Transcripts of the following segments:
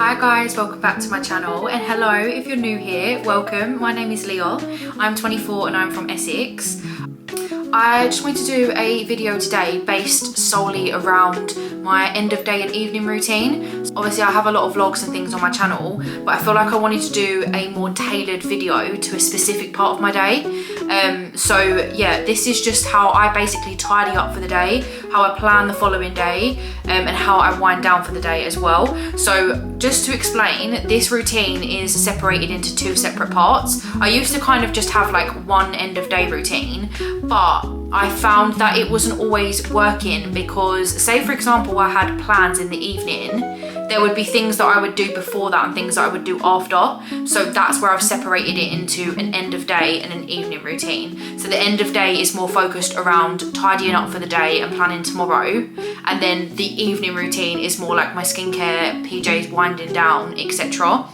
Hi guys, welcome back to my channel, and hello if you're new here, welcome. My name is Leah, I'm 24 and I'm from Essex. I just wanted to do a video today based solely around my end of day and evening routine. Obviously I have a lot of vlogs and things on my channel, but I feel like I wanted to do a more tailored video to a specific part of my day. So yeah, this is just how I basically tidy up for the day, how I plan the following day, and how I wind down for the day as well. So just to explain, this routine is separated into two separate parts. I used to kind of just have like one end of day routine, but I found that it wasn't always working because, say for example, I had plans in the evening, there would be things that I would do before that and things that I would do after. So that's where I've separated it into an end of day and an evening routine. So the end of day is more focused around tidying up for the day and planning tomorrow. And then the evening routine is more like my skincare, PJs, winding down, etc.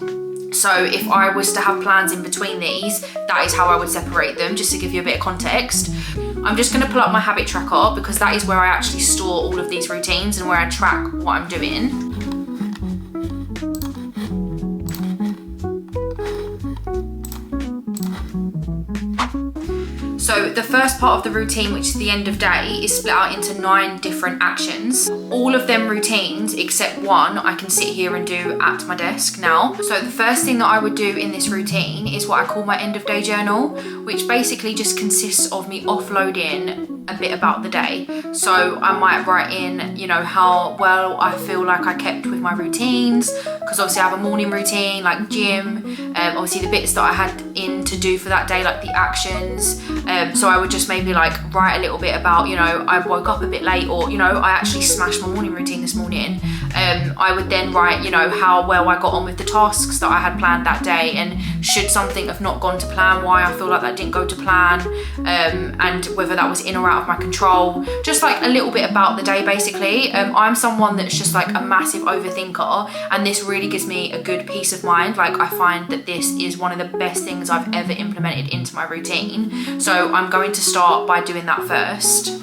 So if I was to have plans in between these, that is how I would separate them, just to give you a bit of context. I'm just going to pull up my habit tracker because that is where I actually store all of these routines and where I track what I'm doing. So the first part of the routine, which is the end of day, is split out into 9 different actions. All of them routines, except one, I can sit here and do at my desk now. So the first thing that I would do in this routine is what I call my end of day journal, which basically just consists of me offloading a bit about the day. So I might write in, you know, how well I feel like I kept with my routines, because obviously I have a morning routine like gym, obviously the bits that I had in to do for that day, like the actions. So I would just maybe like write a little bit about, you know, I woke up a bit late, or, you know, I actually smashed my morning routine this morning. I would then write, you know, how well I got on with the tasks that I had planned that day, and should something have not gone to plan, why I feel like that didn't go to plan, and whether that was in or out of my control. Just like a little bit about the day basically. I'm someone that's just like a massive overthinker, and this really gives me a good peace of mind. Like I find that this is one of the best things I've ever implemented into my routine. So I'm going to start by doing that first.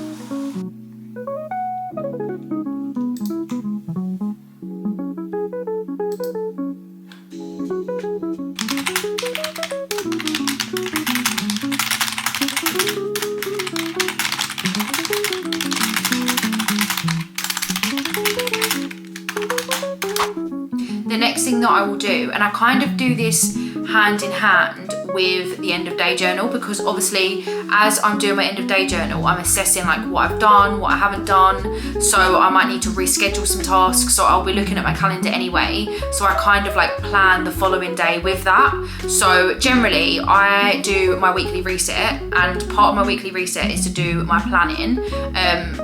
The next thing that I will do, and I kind of do this hand in hand with the end of day journal, because obviously as I'm doing my end of day journal, I'm assessing like what I've done, what I haven't done. So I might need to reschedule some tasks, so I'll be looking at my calendar anyway. So I kind of like plan the following day with that. So generally I do my weekly reset, and part of my weekly reset is to do my planning,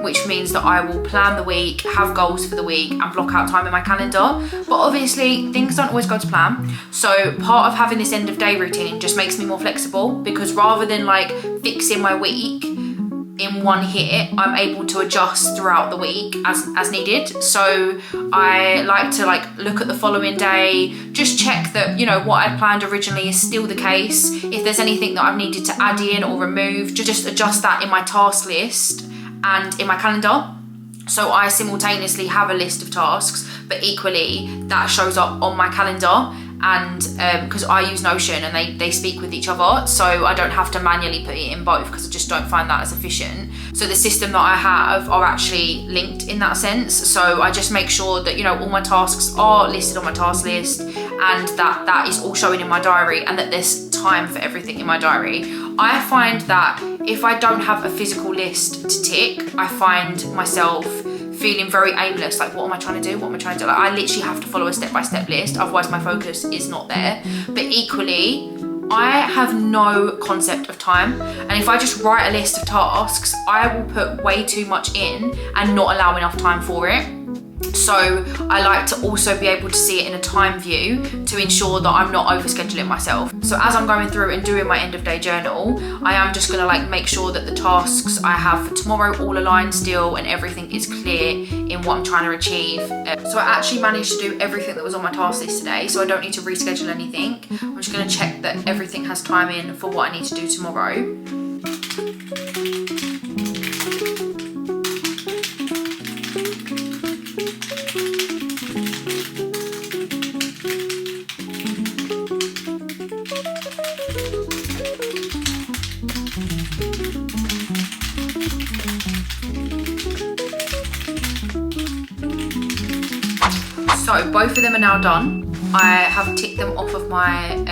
which means that I will plan the week, have goals for the week, and block out time in my calendar. But obviously things don't always go to plan. So part of having this end of day routine just makes me more flexible, because rather than like fixing my week in one hit, I'm able to adjust throughout the week as needed. So I like to like look at the following day, just check that, you know, what I planned originally is still the case. If there's anything that I've needed to add in or remove, just adjust that in my task list and in my calendar. So I simultaneously have a list of tasks, but equally that shows up on my calendar. And because I use Notion and they speak with each other, so I don't have to manually put it in both, because I just don't find that as efficient. So the system that I have are actually linked in that sense. So I just make sure that, you know, all my tasks are listed on my task list, and that is all showing in my diary, and that there's time for everything in my diary. I find that if I don't have a physical list to tick, I find myself feeling very aimless, like what am I trying to do, what am I trying to do? Like I literally have to follow a step-by-step list, otherwise my focus is not there. But equally, I have no concept of time, and if I just write a list of tasks, I will put way too much in and not allow enough time for it. So I like to also be able to see it in a time view to ensure that I'm not overscheduling myself. So as I'm going through and doing my end of day journal, I am just gonna like make sure that the tasks I have for tomorrow all align still, and everything is clear in what I'm trying to achieve. So I actually managed to do everything that was on my task list today, so I don't need to reschedule anything. I'm just gonna check that everything has time in for what I need to do tomorrow. both of them are now done. I have ticked them off of my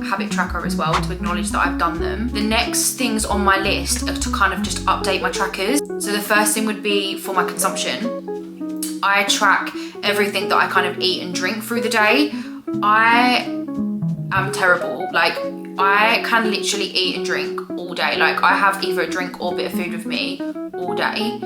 habit tracker as well to acknowledge that I've done them. The next things on my list are to kind of just update my trackers. So the first thing would be for my consumption. I track everything that I kind of eat and drink through the day. I am terrible. Like, I can literally eat and drink all day. Like, I have either a drink or a bit of food with me all day.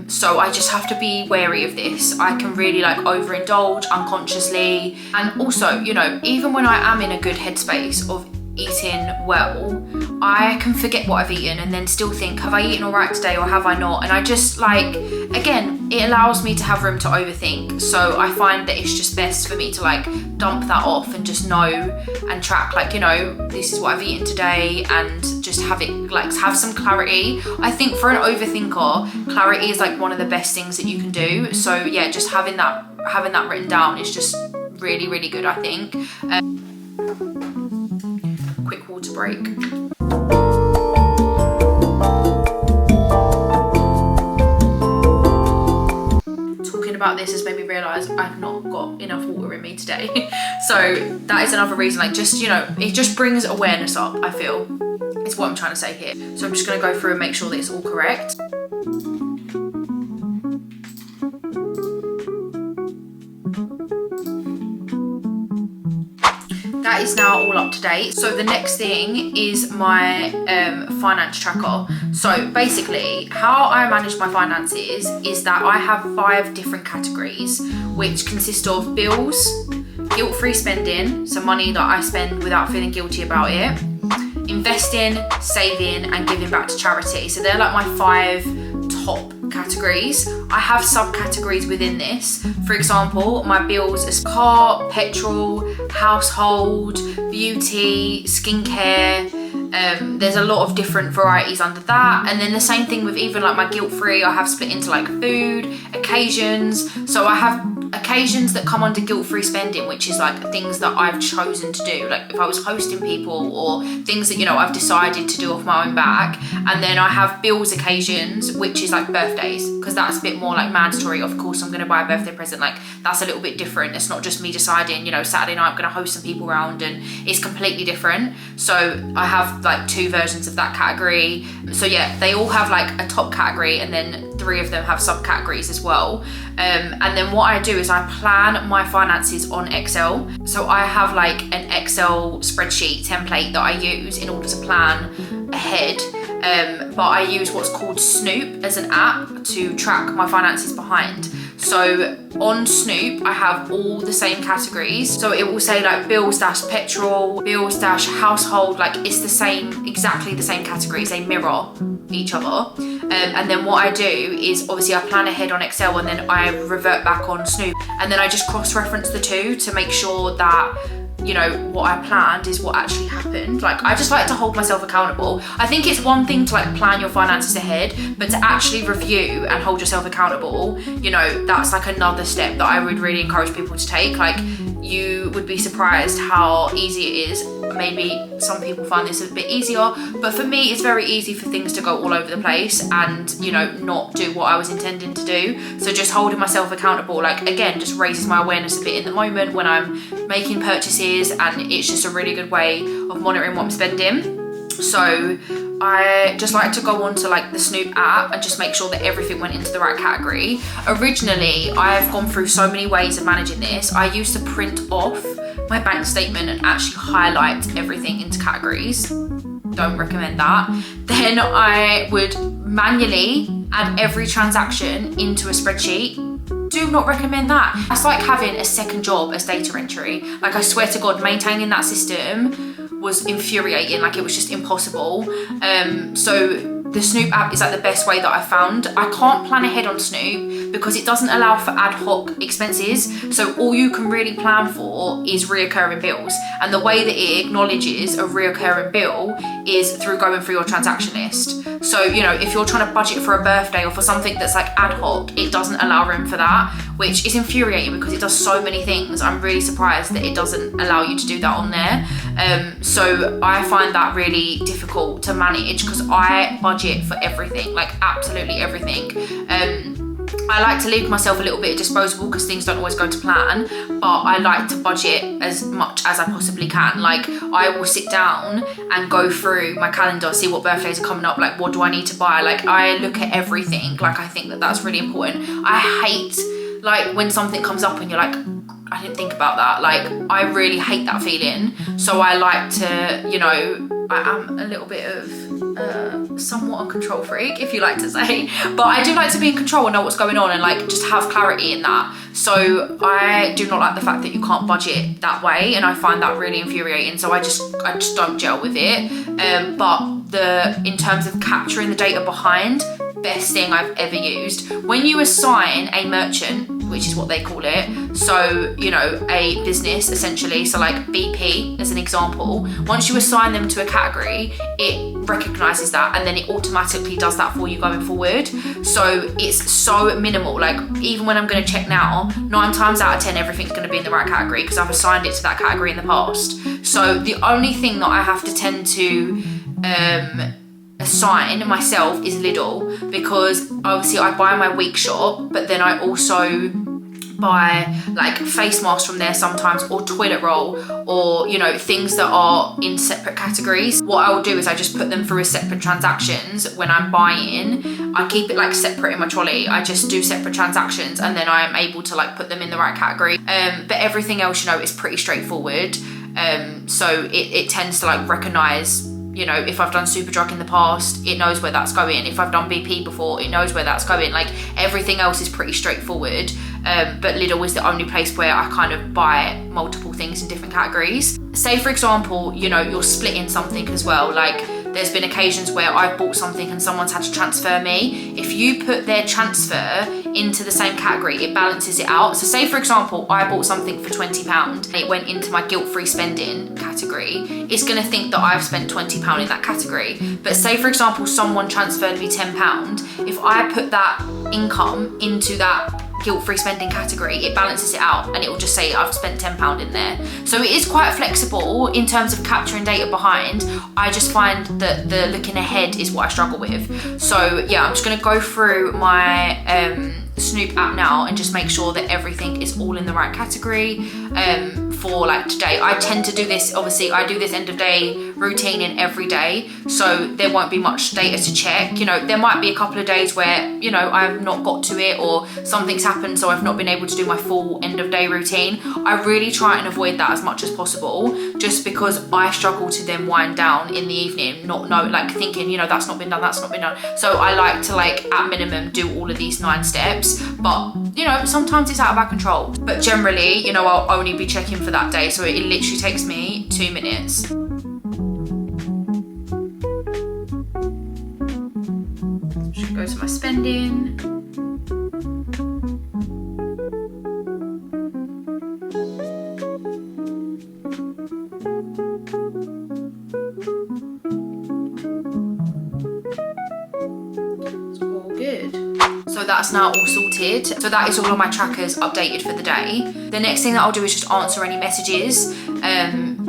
So I just have to be wary of this. I can really like overindulge unconsciously. And also, you know, even when I am in a good headspace of eating well, I can forget what I've eaten and then still think, have I eaten all right today or have I not? And I just like, again, it allows me to have room to overthink. So I find that it's just best for me to like dump that off and just know and track, like, you know, this is what I've eaten today, and just have it like have some clarity. I think for an overthinker, clarity is like one of the best things that you can do. So yeah, just having that written down is just really, really good, I think. Quick water break. Talking about this has made me realise I've not got enough water in me today. So that is another reason, like, just, you know, it just brings awareness up, I feel, is what I'm trying to say here. So I'm just going to go through and make sure that it's all correct. That is now all up to date. So the next thing is my finance tracker. So basically how I manage my finances is that I have 5 different categories, which consist of bills, guilt-free spending, so money that I spend without feeling guilty about it, investing, saving, and giving back to charity. So they're like my 5 top categories. I have subcategories within this. For example, my bills is car, petrol, household, beauty, skincare. There's a lot of different varieties under that. And then the same thing with even like my guilt-free, I have split into like food, occasions. So I have occasions that come under guilt-free spending, which is like things that I've chosen to do, like if I was hosting people or things that, you know, I've decided to do off my own back. And then I have bills occasions, which is like birthdays, because that's a bit more like mandatory. Of course I'm going to buy a birthday present, like that's a little bit different. It's not just me deciding, you know, Saturday night I'm going to host some people around, and it's completely different. So I have like 2 versions of that category. So yeah, they all have like a top category, and then 3 of them have subcategories as well. And then what I do is I plan my finances on Excel. So I have like an Excel spreadsheet template that I use in order to plan ahead. But I use what's called Snoop as an app to track my finances behind. So on Snoop, I have all the same categories. So it will say like bills dash petrol, bills dash household, like it's the same, exactly the same categories. They mirror each other. And then what I do is obviously I plan ahead on Excel, and then I revert back on Snoop. And then I just cross-reference the 2 to make sure that, you know, what I planned is what actually happened. Like, I just like to hold myself accountable. I think it's one thing to like plan your finances ahead, but to actually review and hold yourself accountable, you know, that's like another step that I would really encourage people to take. Like, you would be surprised how easy it is. Maybe some people find this a bit easier, but for me, it's very easy for things to go all over the place and, you know, not do what I was intending to do. So just holding myself accountable, like, again, just raises my awareness a bit in the moment when I'm making purchases, and it's just a really good way of monitoring what I'm spending. So I just like to go onto like the Snoop app and just make sure that everything went into the right category. Originally, I've gone through so many ways of managing this. I used to print off my bank statement and actually highlight everything into categories. Don't recommend that. Then I would manually add every transaction into a spreadsheet. Do not recommend that. That's like having a second job as data entry. Like, I swear to God, maintaining that system was infuriating. Like, it was just impossible. So the Snoop app is like the best way that I found. I can't plan ahead on Snoop because it doesn't allow for ad hoc expenses. So all you can really plan for is reoccurring bills. And the way that it acknowledges a reoccurring bill is through going through your transaction list. So, you know, if you're trying to budget for a birthday or for something that's like ad hoc, it doesn't allow room for that, which is infuriating because it does so many things. I'm really surprised that it doesn't allow you to do that on there. So I find that really difficult to manage because I budget for everything, like absolutely everything. I like to leave myself a little bit disposable because things don't always go to plan, but I like to budget as much as I possibly can. Like, I will sit down and go through my calendar, see what birthdays are coming up, like what do I need to buy. Like, I look at everything. Like, I think that that's really important. I hate like when something comes up and you're like, I didn't think about that. Like, I really hate that feeling. So I like to, you know, I am a little bit of somewhat a control freak, if you like to say, but I do like to be in control and know what's going on and like just have clarity in that. So I do not like the fact that you can't budget that way, and I find that really infuriating. So I just don't gel with it. But in terms of capturing the data behind, best thing I've ever used. When you assign a merchant, which is what they call it, so, you know, a business essentially, so like BP as an example, once you assign them to a category, it recognizes that and then it automatically does that for you going forward. So it's so minimal. Like, even when I'm going to check now, 9 times out of 10 everything's going to be in the right category because I've assigned it to that category in the past. So the only thing that I have to tend to assign myself is Lidl, because obviously I buy my week shop, but then I also buy like face masks from there sometimes, or toilet roll, or, you know, things that are in separate categories. What I will do is I just put them through as separate transactions when I'm buying. I keep it like separate in my trolley. I just do separate transactions and then I am able to like put them in the right category. But everything else, you know, is pretty straightforward. So it tends to like recognize, you know, if I've done Superdrug in the past, it knows where that's going. If I've done BP before, it knows where that's going. Like, everything else is pretty straightforward. But Lidl is the only place where I kind of buy multiple things in different categories. Say, for example, you know, you're splitting something as well. Like, there's been occasions where I've bought something and someone's had to transfer me. If you put their transfer into the same category, it balances it out. So say, for example, I bought something for £20 and it went into my guilt-free spending category. It's gonna think that I've spent £20 in that category. But say, for example, someone transferred me £10. If I put that income into that guilt-free spending category, it balances it out and it will just say I've spent £10 in there. So it is quite flexible in terms of capturing data behind. I just find that the looking ahead is what I struggle with. So yeah, I'm just going to go through my Snoop app now and just make sure that everything is all in the right category for like today. I tend to do this, obviously I do this end of day routine in every day, so there won't be much data to check. You know, there might be a couple of days where, you know, I've not got to it or something's happened, so I've not been able to do my full end of day routine. I really try and avoid that as much as possible, just because I struggle to then wind down in the evening, like thinking, you know, that's not been done. So I like to, like, at minimum do all of these 9 steps, but you know, sometimes it's out of our control. But generally, you know, I'll only be checking for that day, so it literally takes me 2 minutes. Just go to my spending. It's all good. So that's now all sorted. So that is all of my trackers updated for the day. The next thing that I'll do is just answer any messages.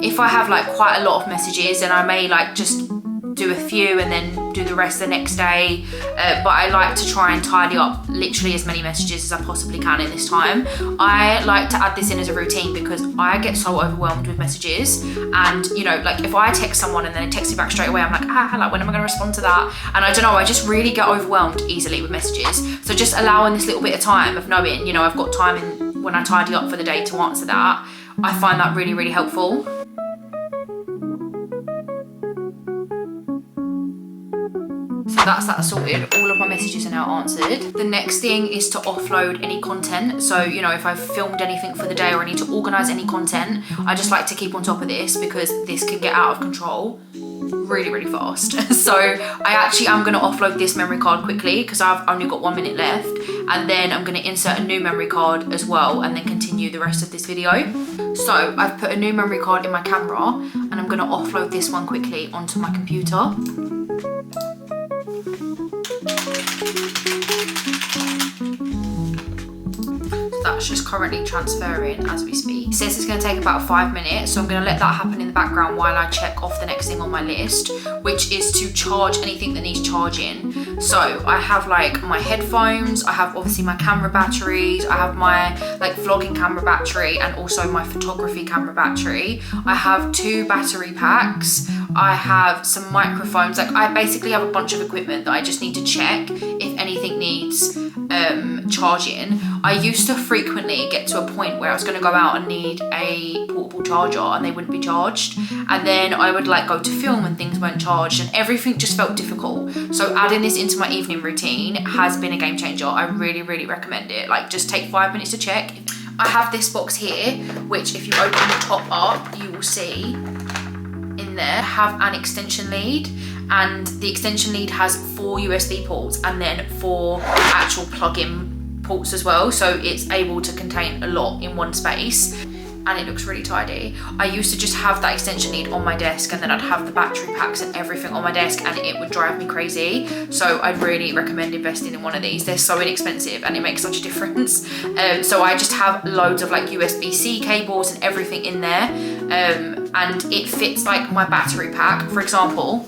If I have like quite a lot of messages, then I may like just do a few and then do the rest the next day. But I like to try and tidy up literally as many messages as I possibly can in this time. I like to add this in as a routine because I get so overwhelmed with messages. And, you know, like if I text someone and then they text me back straight away, I'm like, like when am I going to respond to that? And I don't know, I just really get overwhelmed easily with messages. So just allowing this little bit of time of knowing, you know, I've got time in when I tidy up for the day to answer that, I find that really, really helpful. So that's that sorted. All of my messages are now answered. The next thing is to offload any content. So, you know, if I've filmed anything for the day or I need to organize any content, I just like to keep on top of this because this can get out of control really, really fast. So I actually am going to offload this memory card quickly because I've only got 1 minute left, and then I'm going to insert a new memory card as well and then continue the rest of this video. So I've put a new memory card in my camera and I'm going to offload this one quickly onto my computer. So that that's just currently transferring as we speak. It says it's going to take about 5 minutes, so I'm going to let that happen in the background while I check off the next thing on my list, which is to charge anything that needs charging. So I have like my headphones, I have obviously my camera batteries, I have my like vlogging camera battery and also my photography camera battery. I have 2 battery packs. I have some microphones. Like I basically have a bunch of equipment that I just need to check if anything needs charging. I used to frequently get to a point where I was going to go out and need a portable charger and they wouldn't be charged, and then I would like go to film and things weren't charged and everything just felt difficult. So adding this into my evening routine has been a game changer. I really recommend it. Like just take 5 minutes to check. I have this box here, which if you open the top up, you will see in there have an extension lead, and the extension lead has 4 USB ports and then 4 actual plug-in ports as well, so it's able to contain a lot in one space, and it looks really tidy. I used to just have that extension lead on my desk and then I'd have the battery packs and everything on my desk and it would drive me crazy. So I'd really recommend investing in one of these. They're so inexpensive and it makes such a difference. So I just have loads of like USB-C cables and everything in there, and it fits like my battery pack. For example,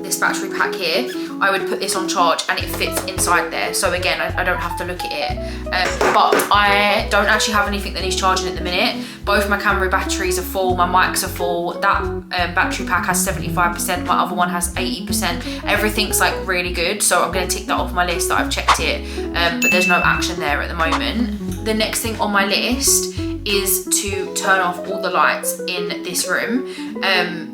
this battery pack here, I would put this on charge and it fits inside there. So again, I don't have to look at it. But I don't actually have anything that needs charging at the minute. Both my camera batteries are full, my mics are full. That battery pack has 75%, my other one has 80%. Everything's like really good. So I'm gonna tick that off my list that I've checked it, but there's no action there at the moment. The next thing on my list is to turn off all the lights in this room.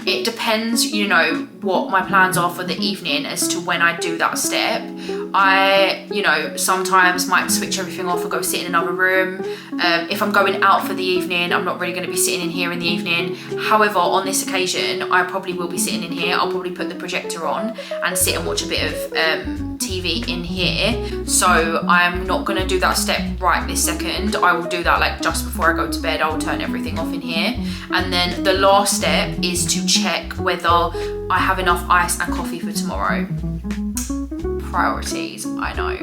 It depends, you know, what my plans are for the evening as to when I do that step. I, you know, sometimes might switch everything off and go sit in another room. If I'm going out for the evening, I'm not really going to be sitting in here in the evening. However, on this occasion, I probably will be sitting in here. I'll probably put the projector on and sit and watch a bit of TV in here. So I'm not going to do that step right this second. I will do that like just before I go to bed. I will turn everything off in here. And then the last step is to check whether I have enough ice and coffee for tomorrow. Priorities, I know.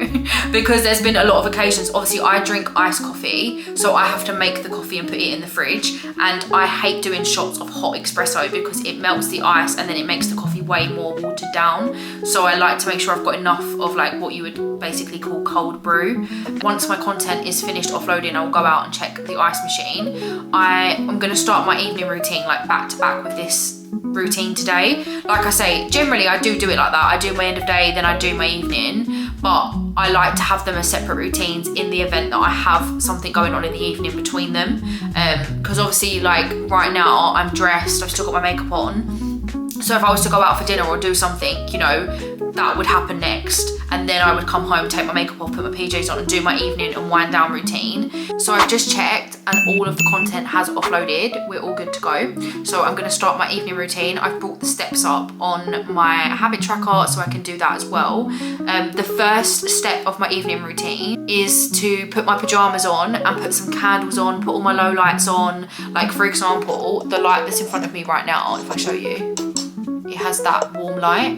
Because there's been a lot of occasions, obviously I drink iced coffee, so I have to make the coffee and put it in the fridge, and I hate doing shots of hot espresso because it melts the ice and then it makes the coffee way more watered down. So I like to make sure I've got enough of like what you would basically call cold brew. Once my content is finished offloading, I'll go out and check the ice machine. I'm gonna start my evening routine like back to back with this routine today. Like I say, generally I do it like that. I do my end of day, then I do my evening, but I like to have them as separate routines in the event that I have something going on in the evening between them, because obviously like right now I'm dressed, I've still got my makeup on, so if I was to go out for dinner or do something, you know, that would happen next, and then I would come home, take my makeup off, put my PJs on and do my evening and wind down routine. So I've just checked and all of the content has offloaded. We're all good to go. So I'm gonna start my evening routine. I've brought the steps up on my habit tracker so I can do that as well. The first step of my evening routine is to put my pajamas on and put some candles on, put all my low lights on. Like for example, the light that's in front of me right now, if I show you, it has that warm light,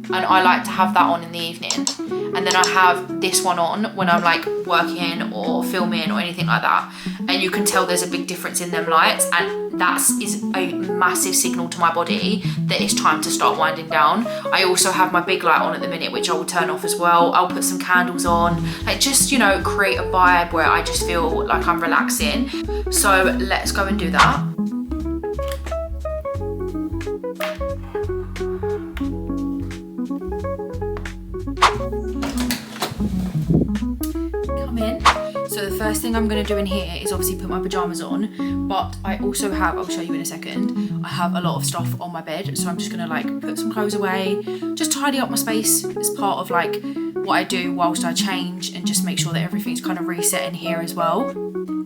and I like to have that on in the evening. And then I have this one on when I'm like working or filming or anything like that. And you can tell there's a big difference in them lights, and that is a massive signal to my body that it's time to start winding down. I also have my big light on at the minute, which I will turn off as well. I'll put some candles on, like just, you know, create a vibe where I just feel like I'm relaxing. So let's go and do that. So the first thing I'm going to do in here is obviously put my pajamas on, but I also have, I'll show you in a second, I have a lot of stuff on my bed, so I'm just going to like put some clothes away, just tidy up my space as part of like what I do whilst I change, and just make sure that everything's kind of reset in here as well.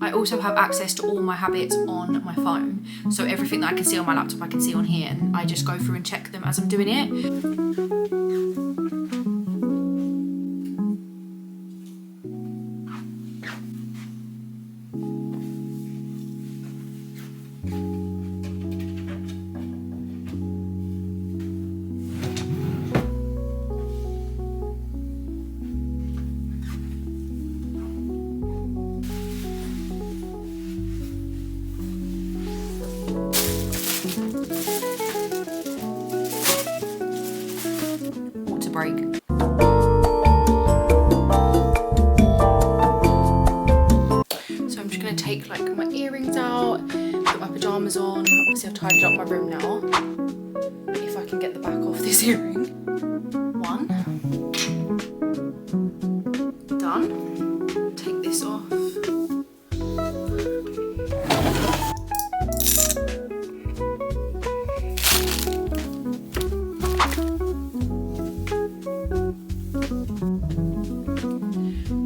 I also have access to all my habits on my phone, so everything that I can see on my laptop I can see on here, and I just go through and check them as I'm doing it. earrings out, put my pyjamas on. Obviously I've tidied up my room now. If I can get the back off this earring. One. Done. Take this off.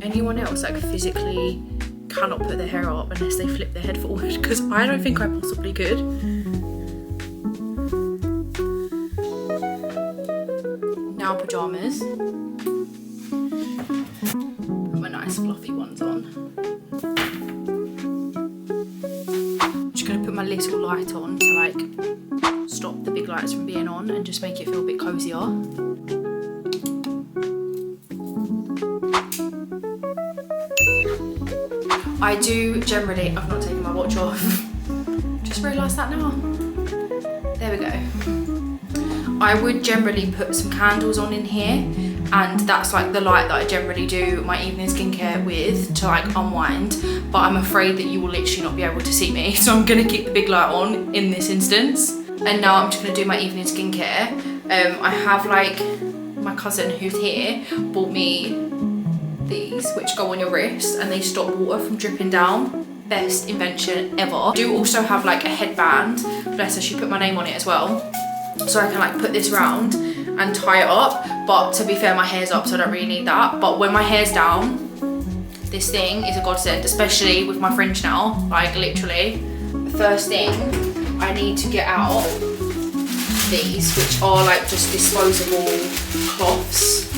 Anyone else like physically cannot put their hair up unless they flip their head forward? Because I don't think I possibly could. Now pyjamas. Put my nice fluffy ones on. I'm just gonna put my little light on to like stop the big lights from being on and just make it feel a bit cozier. I do generally, I've not taken my watch off. Just realised that now. There we go. I would generally put some candles on in here, and that's like the light that I generally do my evening skincare with to like unwind, but I'm afraid that you will literally not be able to see me, so I'm gonna keep the big light on in this instance. And now I'm just gonna do my evening skincare. I have like, my cousin who's here bought me these which go on your wrist and they stop water from dripping down. Best invention ever. I do also have like a headband, bless her, she put my name on it as well, so I can like put this round and tie it up, but to be fair my hair's up so I don't really need that. But when my hair's down, this thing is a godsend, especially with my fringe now. Like literally, the first thing I need to get out these, which are like just disposable cloths.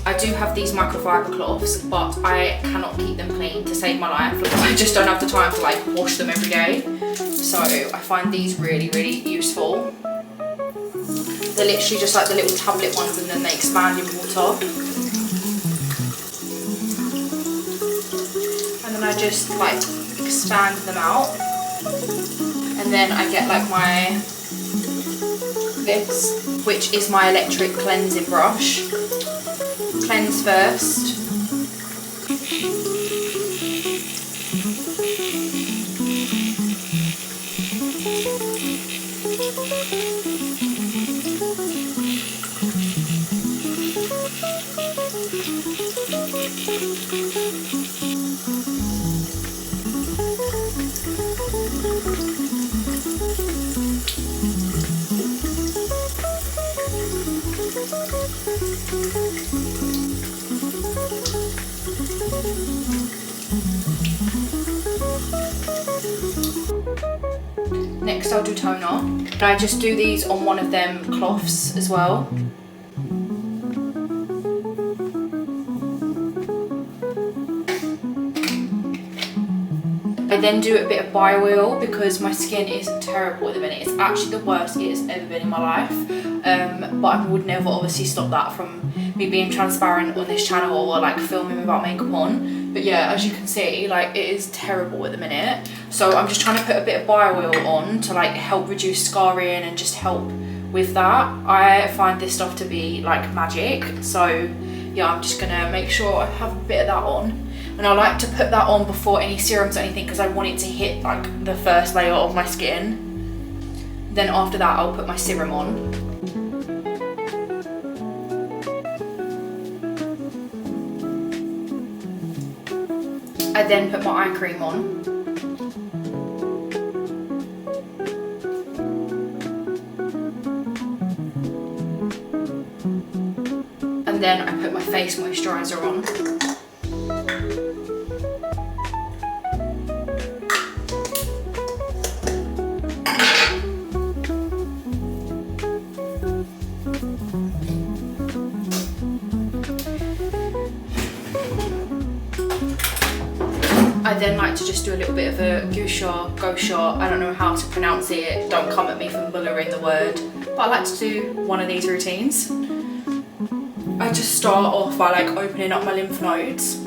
I do have these microfiber cloths, but I cannot keep them clean to save my life. Like, I just don't have the time to like wash them every day. So I find these really, really useful. They're literally just like the little tablet ones and then they expand in water. And then I just like expand them out. And then I get like this, which is my electric cleansing brush. Cleanse first. Next I'll do toner. And I just do these on one of them cloths as well. I then do a bit of bio oil because my skin is terrible at the minute. It's actually the worst it has ever been in my life. But I would never obviously stop that from me being transparent on this channel or like filming without makeup on. But yeah, as you can see, like it is terrible at the minute. So I'm just trying to put a bit of bio oil on to like help reduce scarring and just help with that. I find this stuff to be like magic. So yeah, I'm just gonna make sure I have a bit of that on. And I like to put that on before any serums or anything because I want it to hit like the first layer of my skin. Then after that, I'll put my serum on. I then put my eye cream on. And then I put my face moisturiser on. I then like to just do a little bit of a gouache, I don't know how to pronounce it, don't come at me for mullering the word, but I like to do one of these routines. I just start off by like opening up my lymph nodes.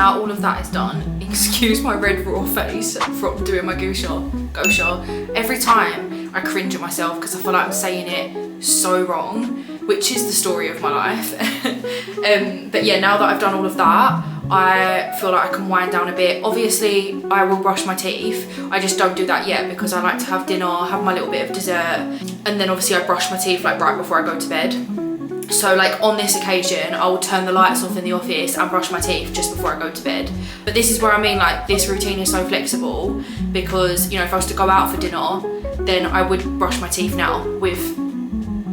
now all of that is done, excuse my red raw face from doing my gosha. Every time I cringe at myself because I feel like I'm saying it so wrong, which is the story of my life. But yeah, now that I've done all of that, I feel like I can wind down a bit. Obviously, I will brush my teeth. I just don't do that yet because I like to have dinner, have my little bit of dessert, and then obviously I brush my teeth like right before I go to bed. So like on this occasion, I will turn the lights off in the office and brush my teeth just before I go to bed. But this is where I mean like this routine is so flexible because, you know, if I was to go out for dinner, then I would brush my teeth now with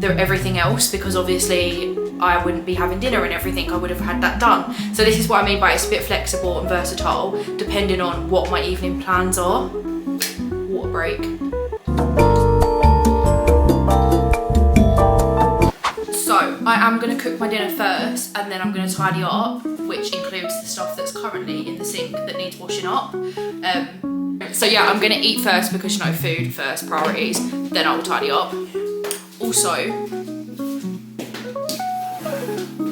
everything else because obviously I wouldn't be having dinner and everything, I would have had that done. So this is what I mean by it's a bit flexible and versatile depending on what my evening plans are. Water break. So I am going to cook my dinner first and then I'm going to tidy up, which includes the stuff that's currently in the sink that needs washing up. So yeah, I'm going to eat first because, you know, food first, priorities, then I will tidy up. Also,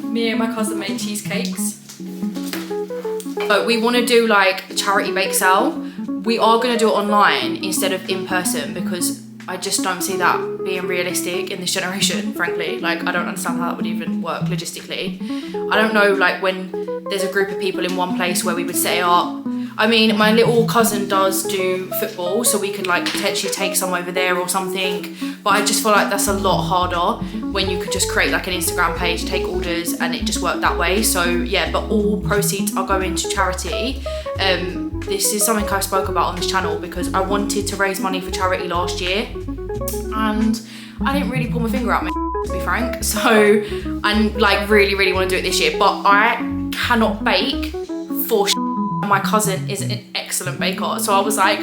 me and my cousin made cheesecakes. But we want to do like a charity bake sale. We are going to do it online instead of in person because I just don't see that being realistic in this generation, frankly. Like, I don't understand how that would even work logistically. I don't know, like, when there's a group of people in one place where we would set it up. I mean, my little cousin does do football, so we could like potentially take some over there or something. But I just feel like that's a lot harder when you could just create like an Instagram page, take orders, and it just worked that way. So yeah, but all proceeds are going to charity. This is something I spoke about on this channel because I wanted to raise money for charity last year and I didn't really pull my finger out, to be frank. So I like really want to do it this year, but I cannot bake for my cousin is an excellent baker, so I was like,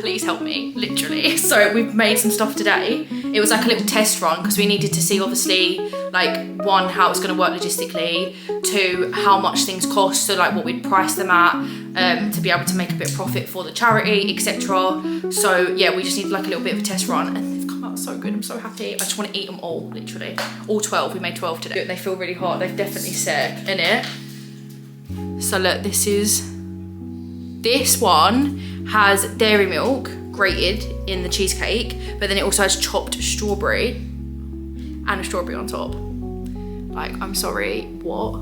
please help me, literally. So we've made some stuff today. It was like a little test run because we needed to see, obviously, like, one, how it's going to work logistically, two, how much things cost, so like what we'd price them at, to be able to make a bit of profit for the charity, etc. So yeah, we just need like a little bit of a test run and they've come out so good. I'm so happy. I just want to eat them all, literally. All 12. We made 12 today. They feel really hot. They've definitely set in it. So look, this one has dairy milk grated in the cheesecake, but then it also has chopped strawberry and a strawberry on top. Like, I'm sorry, what?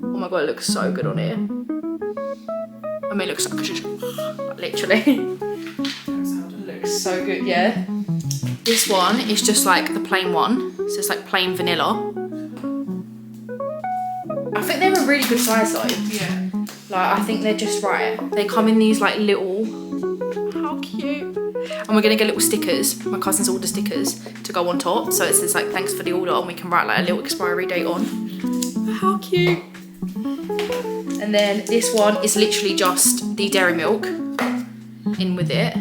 Oh my god, it looks so good on here. I mean, it looks so good, literally. It looks so good, yeah. This one is just like the plain one, so it's like plain vanilla. I think they're a really good size though. Yeah. Like, I think they're just right. They come in these like little, how cute. And we're gonna get little stickers. My cousin's ordered stickers to go on top. So it says like, thanks for the order, and we can write like a little expiry date on. How cute. And then this one is literally just the dairy milk in with it.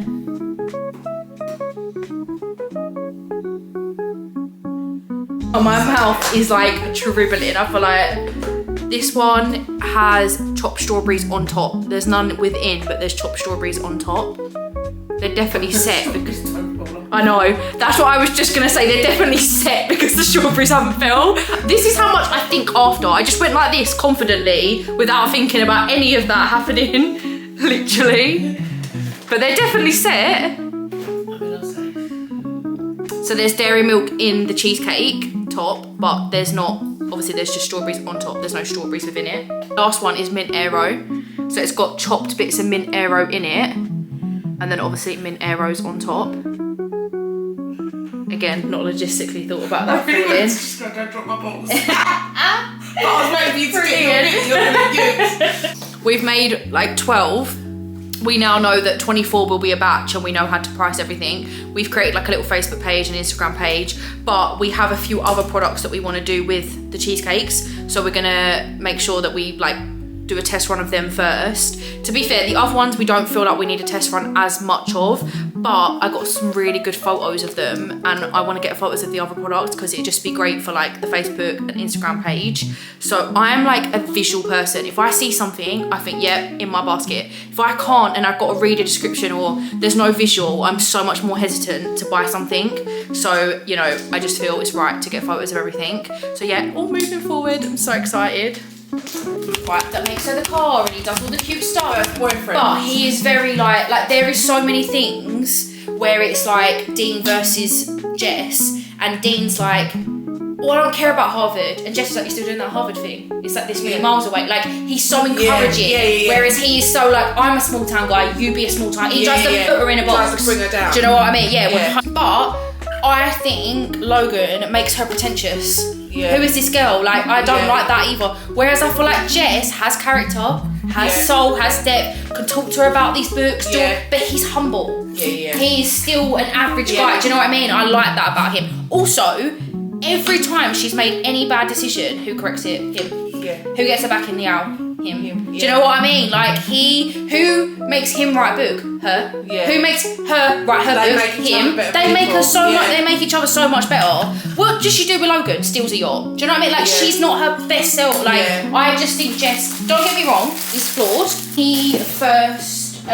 Oh, my mouth is like dribbling. I feel like this one has chopped strawberries on top. There's none within, but there's chopped strawberries on top. They're definitely set because I know. That's what I was just gonna say. They're definitely set because the strawberries haven't fell. This is how much I think after. I just went like this confidently without thinking about any of that happening, literally. But they're definitely set. So there's dairy milk in the cheesecake top, but there's not. Obviously, there's just strawberries on top. There's no strawberries within it. Last one is mint aero. So it's got chopped bits of mint aero in it. And then obviously mint aeros on top. Again, not logistically thought about that falling. I'm just gonna go drop my balls. I was waiting for you to get your We've made like 12. We now know that 24 will be a batch and we know how to price everything. We've created like a little Facebook page and Instagram page, but we have a few other products that we want to do with the cheesecakes. So we're gonna make sure that we like do a test run of them first. To be fair, the other ones we don't feel like we need a test run as much of, but I got some really good photos of them, and I want to get photos of the other products because it'd just be great for like the Facebook and Instagram page. So I'm like a visual person. If I see something, I think, yeah, in my basket. If I can't and I've got to read a description or there's no visual, I'm so much more hesitant to buy something. So, you know, I just feel it's right to get photos of everything. So yeah, all moving forward, I'm so excited. Right, that makes her the car and he does all the cute stuff. Boyfriend. But he is very like there is so many things where it's like Dean versus Jess, and Dean's like, well, I don't care about Harvard, and Jess is like, you're still doing that Harvard thing. It's like this many miles away. Like, he's so encouraging. Whereas he is so like, I'm a small town guy, you be a small town. He tries to put her in a box. Tries to bring her down. Do you know what I mean? Yeah. But I think Logan makes her pretentious. Yeah. Who is this girl? Like, I don't like that either. Whereas I feel like Jess has character, has soul, has depth, can talk to her about these books, but he's humble. He's still an average guy. Do you know what I mean? I like that about him. Also, every time she's made any bad decision, who corrects it? Him. Who gets her back in the owl? Him. Do you know what I mean? Like, who makes him write a book? Her. Who makes her write her book? Him. They make her so much. They make each other so much better. What does she do with Logan? Steals a yacht. Do you know what I mean? Like, she's not her best self. Like, I just think Jess, don't get me wrong, is flawed. He first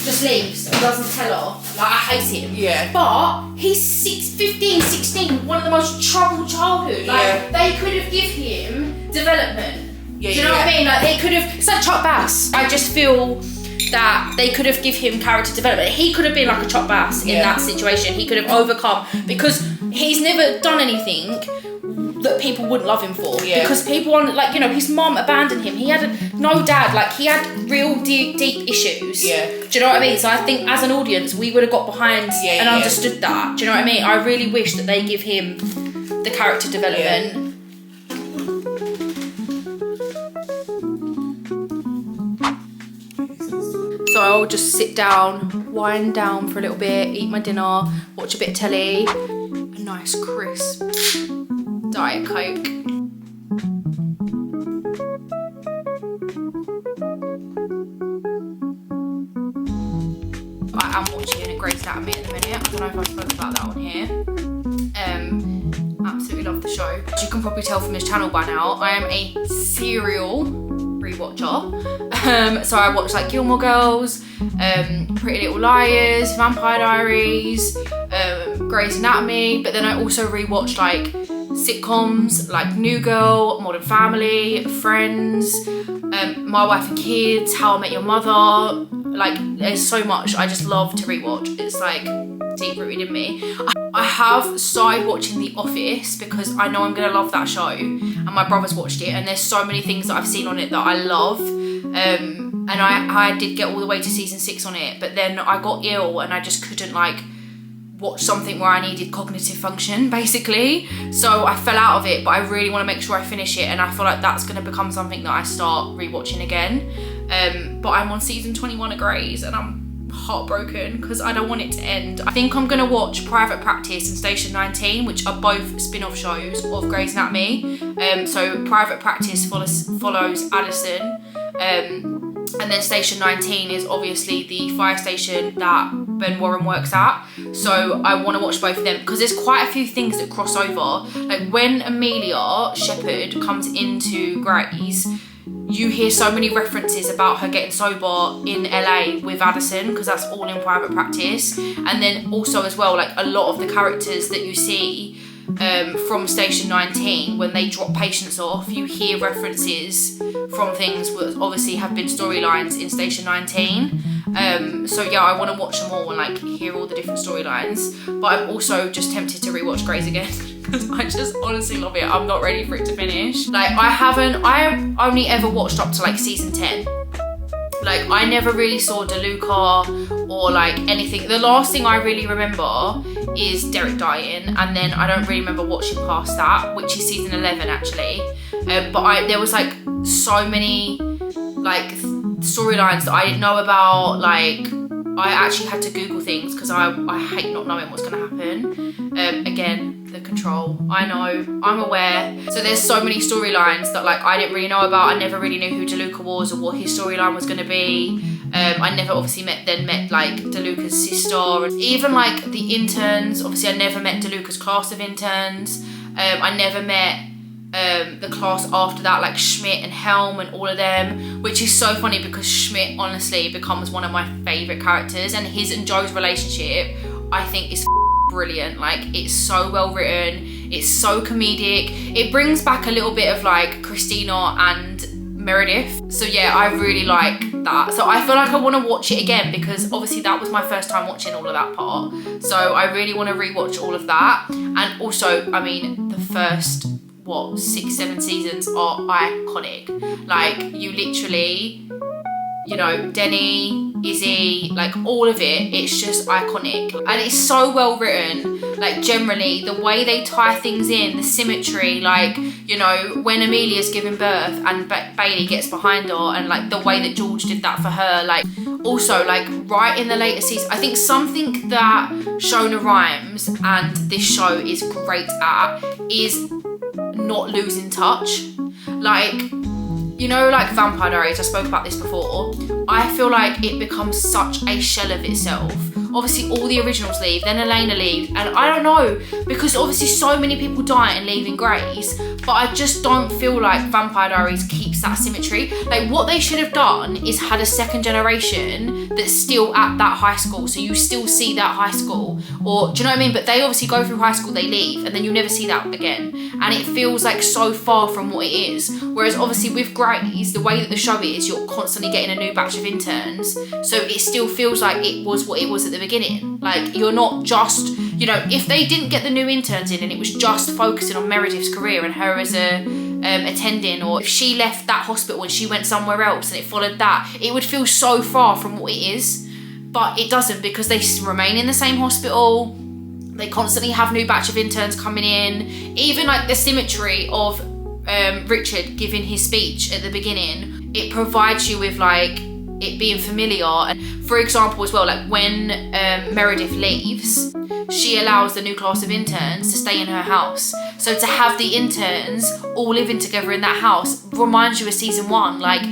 just leaves and doesn't tell her. Like, I hate him. But he's 15, 16, one of the most troubled childhood. Like, they could have given him development. Do you know what I mean? Like, they could have, it's like Chuck Bass. I just feel that they could have given him character development. He could have been like a Chuck Bass in that situation. He could have overcome, because he's never done anything that people wouldn't love him for. Because people want, like, you know, his mum abandoned him. He had no dad. Like, he had real deep issues. Do you know what I mean? So I think as an audience, we would have got behind and understood that. Do you know what I mean? I really wish that they give him the character development. So I'll just sit down, wind down for a little bit, eat my dinner, watch a bit of telly, a nice crisp Diet Coke. I am watching Grey's Anatomy at the minute. I don't know if I spoke about that on here. Absolutely love the show. As you can probably tell from this channel by now, I am a serial rewatcher. So I watch like Gilmore Girls, Pretty Little Liars, Vampire Diaries, Grey's Anatomy, but then I also rewatch like sitcoms like New Girl, Modern Family, Friends, My Wife and Kids, How I Met Your Mother. Like, there's so much I just love to rewatch. It's like deep rooted in me. I have started watching The Office because I know I'm gonna love that show, and my brother's watched it, and there's so many things that I've seen on it that I love. And I did get all the way to season 6 on it, but then I got ill and I just couldn't like watch something where I needed cognitive function, basically. So I fell out of it, but I really want to make sure I finish it, and I feel like that's going to become something that I start rewatching again. But I'm on season 21 of Grey's and I'm heartbroken because I don't want it to end. I think I'm going to watch Private Practice and Station 19, which are both spin-off shows of Grey's Anatomy. So Private Practice follows Alison, and then Station 19 is obviously the fire station that Ben Warren works at. So I want to watch both of them because there's quite a few things that cross over. Like when Amelia Shepherd comes into Grey's, you hear so many references about her getting sober in LA with Addison, because that's all in Private Practice. And then also as well, like a lot of the characters that you see from Station 19, when they drop patients off, you hear references from things that obviously have been storylines in Station 19. So yeah, I want to watch them all and like hear all the different storylines. But I'm also just tempted to rewatch Grey's again because I just honestly love it. I'm not ready for it to finish. Like I've only ever watched up to like season 10. Like I never really saw DeLuca or like anything. The last thing I really remember is Derek dying, and then I don't really remember watching past that, which is season 11 actually. But there was like so many like storylines that I didn't know about. Like I actually had to Google things because I hate not knowing what's gonna happen. Again, the control. I know, I'm aware. So there's so many storylines that like I didn't really know about. I never really knew who DeLuca was or what his storyline was gonna be. I never obviously met like DeLuca's sister, and even like the interns. Obviously I never met DeLuca's class of interns. I never met the class after that, like Schmidt and Helm and all of them, which is so funny because Schmidt honestly becomes one of my favourite characters, and his and Joe's relationship I think is brilliant. Like, it's so well written, it's so comedic, it brings back a little bit of like Christina and Meredith. So yeah, I really like that. So I feel like I want to watch it again because obviously that was my first time watching all of that part. So I really want to rewatch all of that. And also, I mean, the first, what, 6-7 seasons are iconic. Like, you literally, you know, Denny, Izzy, like all of it, it's just iconic. And it's so well written. Like, generally, the way they tie things in, the symmetry, like, you know, when Amelia's giving birth and Bailey gets behind her, and like the way that George did that for her. Like, also, like, right in the later season, I think something that Shona Rhimes and this show is great at is not losing touch. Like, you know, like Vampire Diaries, I spoke about this before, I feel like it becomes such a shell of itself. Obviously all the originals leave, then Elena leaves, and I don't know, because obviously so many people die and leave in Grace, but I just don't feel like Vampire Diaries keeps that symmetry. Like, what they should have done is had a second generation that's still at that high school, so you still see that high school, or do you know what I mean? But they obviously go through high school, they leave, and then you'll never see that again, and it feels like so far from what it is. Whereas obviously with Grace, the way that the show is, you're constantly getting a new batch of interns, so it still feels like it was what it was at the beginning. Like, you're not just, you know, if they didn't get the new interns in and it was just focusing on Meredith's career and her as a attending, or if she left that hospital and she went somewhere else and it followed that, it would feel so far from what it is. But it doesn't, because they remain in the same hospital, they constantly have new batch of interns coming in. Even like the symmetry of Richard giving his speech at the beginning, it provides you with like it being familiar. And for example as well, like when Meredith leaves, she allows the new class of interns to stay in her house. So to have the interns all living together in that house reminds you of season 1. Like,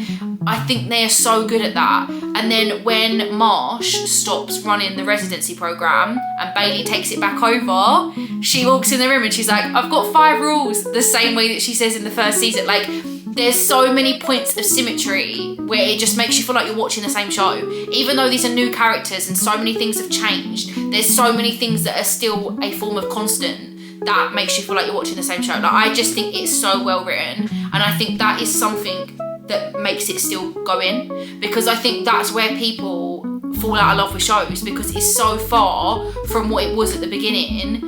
I think they are so good at that. And then when Marsh stops running the residency program and Bailey takes it back over, she walks in the room and she's like, I've got 5 rules, the same way that she says in the first season. Like, there's so many points of symmetry where it just makes you feel like you're watching the same show. Even though these are new characters and so many things have changed, there's so many things that are still a form of constant that makes you feel like you're watching the same show. Like, I just think it's so well written, and I think that is something that makes it still go in, because I think that's where people fall out of love with shows, because it's so far from what it was at the beginning.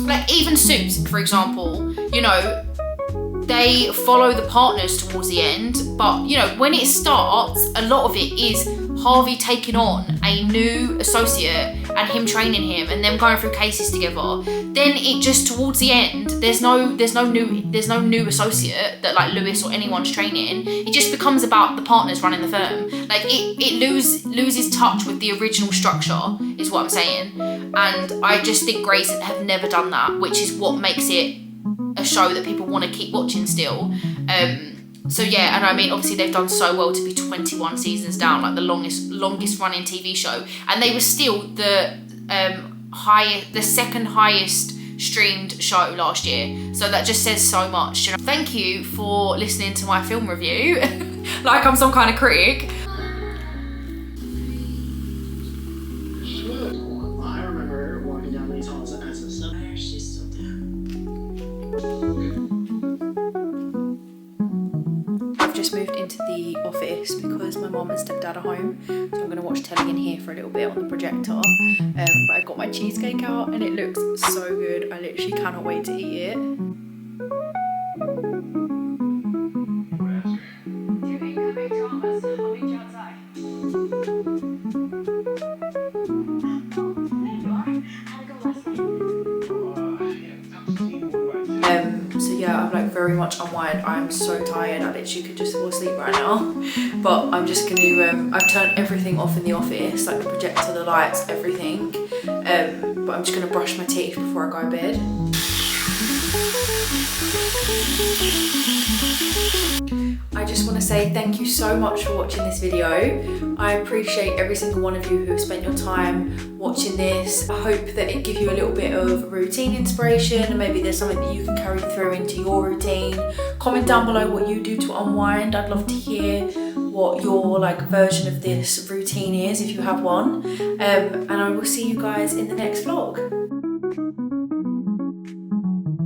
Like, even Suits, for example, you know, they follow the partners towards the end, but you know, when it starts, a lot of it is Harvey taking on a new associate and him training him and them going through cases together. Then it just towards the end, there's no new associate that like Lewis or anyone's training. It just becomes about the partners running the firm. Like, it loses touch with the original structure, is what I'm saying. And I just think Grace have never done that, which is what makes it a show that people want to keep watching still. So yeah, and I mean, obviously they've done so well to be 21 seasons down, like the longest running TV show, and they were still the second highest streamed show last year. So that just says so much. You know? Thank you for listening to my film review, like I'm some kind of critic. I remember walking down these halls as a son. She's still I've just moved into the office because my mum and stepdad are home, so I'm going to watch telly in here for a little bit on the projector. But I got my cheesecake out and it looks so good. I literally cannot wait to eat it. So yeah, I'm like very much unwired. I'm so tired. I literally could just fall asleep right now. But I'm just gonna, I've turned everything off in the office, like the projector, the lights, everything. But I'm just gonna brush my teeth before I go to bed. I just just want to say thank you so much for watching this video. I appreciate every single one of you who have spent your time watching this. I hope that it gives you a little bit of routine inspiration, and maybe there's something that you can carry through into your routine. Comment down below what you do to unwind. I'd love to hear what your version of this routine is, if you have one. And I will see you guys in the next vlog.